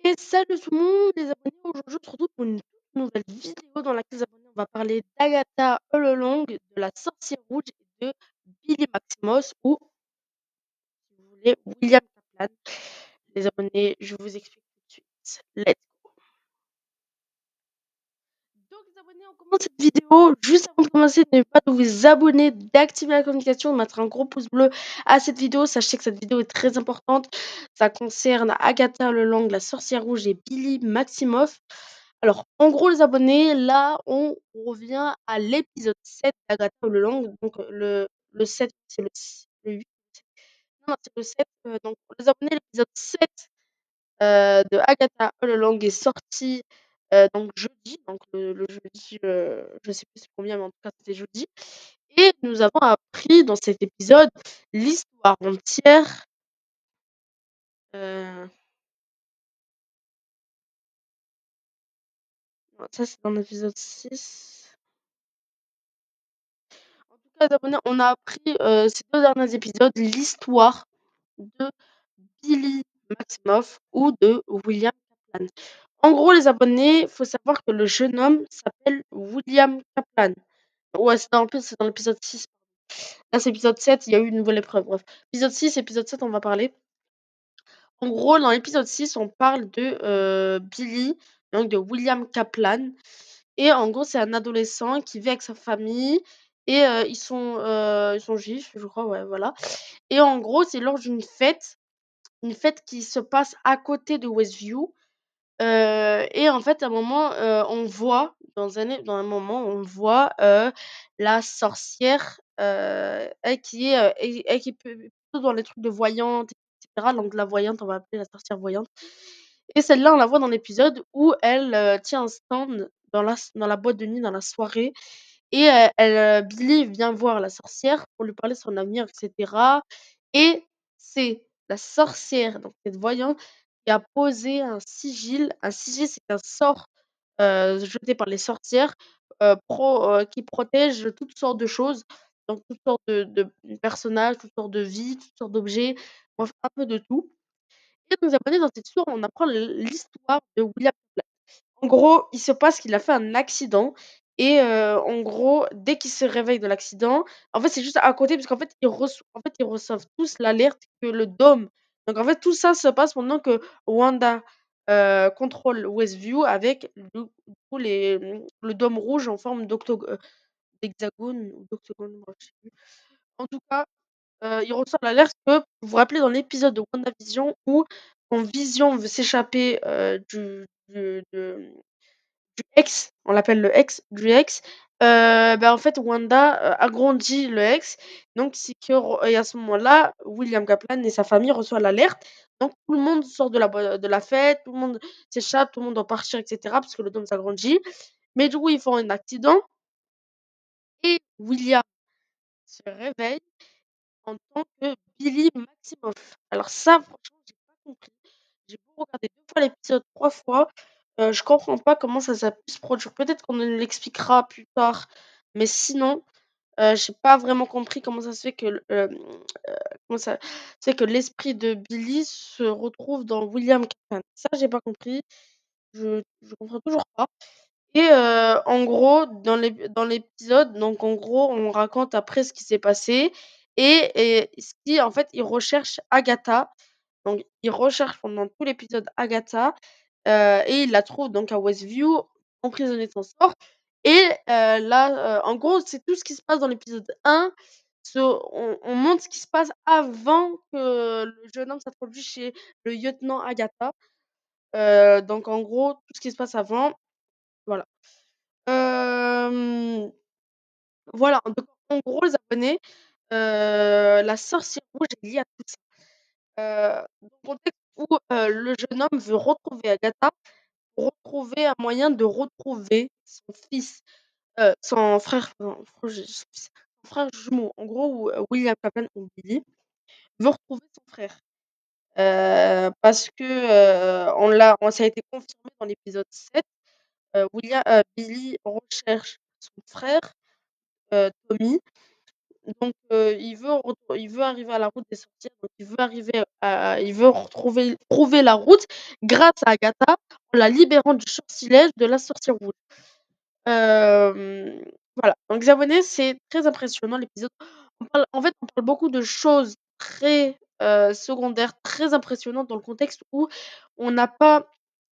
Et salut tout le monde les abonnés, aujourd'hui on se retrouve pour une toute nouvelle vidéo dans laquelle les abonnés on va parler d'Agatha All Along, de la sorcière rouge et de Billy Maximus ou si vous voulez William Kaplan. Les abonnés, je vous explique tout de suite. Let's go. Donc les abonnés, on commence cette vidéo. Juste avant de commencer, n'oubliez pas de vous abonner, d'activer la communication, de mettre un gros pouce bleu à cette vidéo. Sachez que cette vidéo est très importante. Ça concerne Agatha All Along, la sorcière rouge et Billy Maximoff. Alors, en gros, les abonnés, là, on revient à l'épisode 7 d'Agatha All Along. Donc, le 7, c'est le 8. Non, c'est le 7. Donc, pour les abonnés, l'épisode 7 de Agatha All Along est sorti donc jeudi. Donc, le jeudi, je sais plus c'est combien, mais en tout cas, c'était jeudi. Et nous avons appris dans cet épisode l'histoire entière. Ça, c'est dans l'épisode 6. En tout cas, les abonnés, on a appris ces deux derniers épisodes l'histoire de Billy Maximoff ou de William Kaplan. En gros, les abonnés, il faut savoir que le jeune homme s'appelle William Kaplan. Ouais, c'est dans l'épisode 6. Là, c'est l'épisode 7, il y a eu une nouvelle épreuve. Bref, épisode 6, épisode 7, on va parler. En gros, dans l'épisode 6, on parle de Billy, donc de William Kaplan. Et en gros, c'est un adolescent qui vit avec sa famille. Et ils sont juifs, je crois, ouais, voilà. Et en gros, c'est lors d'une fête qui se passe à côté de Westview. Et en fait, à un moment, on voit, dans un moment, on voit la sorcière, elle qui est plutôt dans les trucs de voyante, etc. Donc la voyante, on va appeler la sorcière voyante. Et celle-là, on la voit dans l'épisode où elle tient un stand dans la boîte de nuit, dans la soirée. Et Billy vient voir la sorcière pour lui parler de son avenir, etc. Et c'est la sorcière, donc cette voyante, qui a posé un sigil. Un sigil, c'est un sort jeté par les sorcières qui protège toutes sortes de choses. Donc toutes sortes de personnages, toutes sortes de vies, toutes sortes d'objets, bref, un peu de tout. Et nous abonnés dans cette histoire, on apprend l'histoire de William Kaplan. En gros, il se passe qu'il a fait un accident et en gros, dès qu'il se réveille de l'accident, en fait, c'est juste à côté parce qu'en fait, ils reçoivent tous l'alerte que le dôme. Donc en fait, tout ça se passe pendant que Wanda contrôle Westview avec du coup le dôme rouge en forme d'hexagone ou d'octogone, moi, je sais plus. En tout cas, il reçoit l'alerte que vous vous rappelez dans l'épisode de WandaVision où quand Vision veut s'échapper du ex, on l'appelle le ex, du ex, bah, en fait, Wanda agrandit le ex. Donc, c'est que, et à ce moment-là, William Kaplan et sa famille reçoivent l'alerte. Donc, tout le monde sort de la fête, tout le monde s'échappe, tout le monde doit partir, etc. Parce que le dôme s'agrandit. Mais du coup, ils font un accident et William se réveille en tant que Billy Maximoff. Alors ça, franchement, j'ai pas compris. J'ai beau regarder 2 fois l'épisode, 3 fois, je comprends pas comment ça a pu se produire. Peut-être qu'on nous l'expliquera plus tard, mais sinon, j'ai pas vraiment compris comment ça se fait que comment ça se fait que l'esprit de Billy se retrouve dans William Kaplan. Ça, j'ai pas compris. Je comprends toujours pas. Et en gros, dans l'épisode, donc en gros, on raconte après ce qui s'est passé et ce qui en fait, ils recherchent Agatha. Donc ils recherchent pendant tout l'épisode Agatha, et ils la trouvent donc à Westview, emprisonnée de son sort. Et là, en gros, c'est tout ce qui se passe dans l'épisode 1. On montre ce qui se passe avant que le jeune homme s'introduise chez le lieutenant Agatha. Donc en gros, tout ce qui se passe avant, voilà. Hem, voilà, donc en gros les abonnés, la sorcière rouge est liée à tout ça. Dans le contexte où, le jeune homme veut retrouver Agatha pour retrouver un moyen de retrouver son fils, son frère, pardon, son frère jumeau. En gros, où, William Kaplan ou Billy veut retrouver son frère. Parce que, ça a été confirmé dans l'épisode 7, Billy recherche son frère, Tommy. il veut arriver à la route des sorcières, donc il veut retrouver trouver la route grâce à Agatha, en la libérant du sortilège de la sorcière rouge. Voilà, donc les abonnés, c'est très impressionnant l'épisode. On parle beaucoup de choses très, secondaires, très impressionnantes dans le contexte où on n'a pas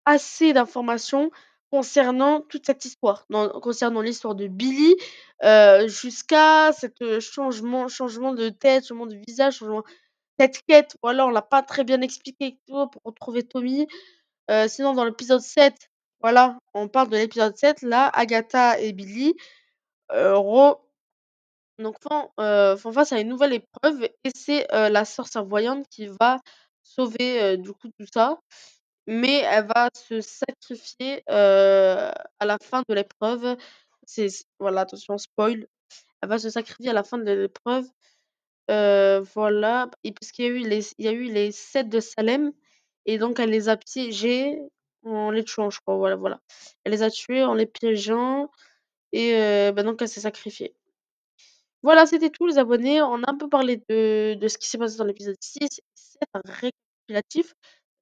assez d'informations concernant toute cette histoire, concernant l'histoire de Billy, jusqu'à cet, changement de tête, changement de visage, cette quête, voilà, on l'a pas très bien expliqué et tout pour retrouver Tommy. Sinon dans l'épisode 7, voilà, on parle de l'épisode 7, là, Agatha et Billy, re donc font face à une nouvelle épreuve et c'est, la sorcière voyante qui va sauver, du coup tout ça. Mais elle va se sacrifier, à la fin de l'épreuve. Voilà, attention spoil. Elle va se sacrifier à la fin de l'épreuve, voilà et parce qu'il y a eu les 7 de Salem et donc elle les a piégés en les tuant, je crois, voilà, voilà. Elle les a tués en les piégeant et bah, donc elle s'est sacrifiée. Voilà, c'était tout les abonnés. On a un peu parlé de ce qui s'est passé dans l'épisode 6 et 7, un récapitulatif.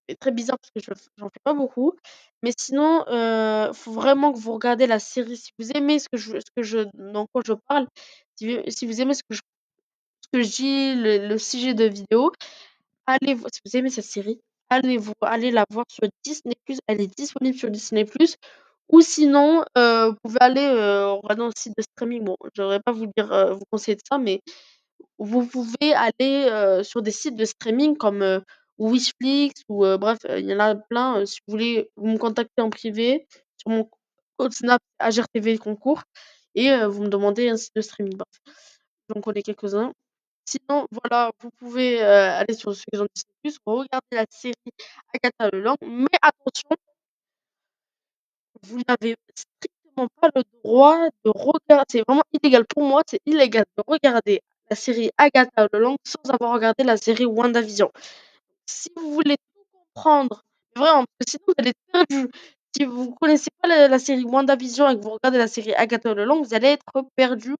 C'est très bizarre parce que j'en fais pas beaucoup. Mais sinon, faut vraiment que vous regardez la série. Si vous aimez dans quoi je parle, si vous aimez ce que je dis, le sujet de vidéo, si vous aimez cette série, allez la voir sur Disney+. Elle est disponible sur Disney+. Ou sinon, vous pouvez aller regarder un site de streaming. Bon, je n'aurais pas vous conseiller de ça, mais vous pouvez aller, sur des sites de streaming comme, Wishflix ou, bref, il y en a plein, si vous voulez, vous me contactez en privé sur mon compte Snap AGRTV Concours et vous me demandez un site de streaming, bref. J'en connais quelques-uns. Sinon, voilà, vous pouvez, aller sur ceux qui ont Disney+, regarder la série Agatha Lelang, mais attention, vous n'avez strictement pas le droit de regarder. C'est vraiment illégal pour moi, c'est illégal de regarder la série Agatha Lelang sans avoir regardé la série WandaVision. Si vous voulez tout comprendre, vraiment, parce que sinon vous allez être perdu. Si vous connaissez pas la série WandaVision et que vous regardez la série Agatha Lelang, vous allez être perdu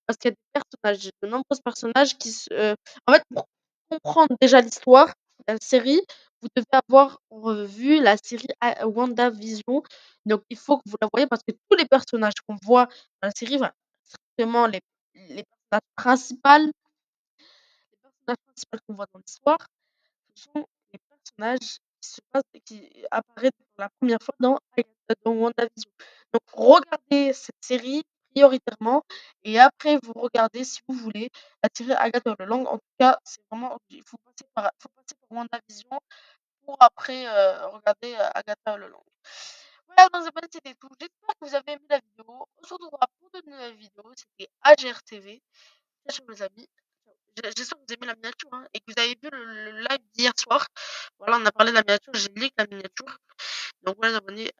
parce qu'il y a des personnages, de nombreux personnages en fait, pour comprendre déjà l'histoire de la série, vous devez avoir vu la série WandaVision. Donc il faut que vous la voyez parce que tous les personnages qu'on voit dans la série, voilà, strictement les personnages principaux qu'on voit dans l'histoire, ce sont les personnages qui apparaissent pour la première fois dans WandaVision. Donc regardez cette série prioritairement et après vous regardez, si vous voulez, la série Agatha Lelang. En tout cas, c'est vraiment il faut passer par WandaVision pour après, regarder, Agatha Lelang. Voilà, dans ce podcast, c'était tout. J'espère que vous avez aimé la vidéo. On se retrouvera pour de nouvelles vidéos. C'était AGRTV. Ciao mes amis. J'espère que vous aimez la miniature, hein, et que vous avez vu le live d'hier soir. Voilà, on a parlé de la miniature, j'ai leak la miniature. Donc voilà les abonnés.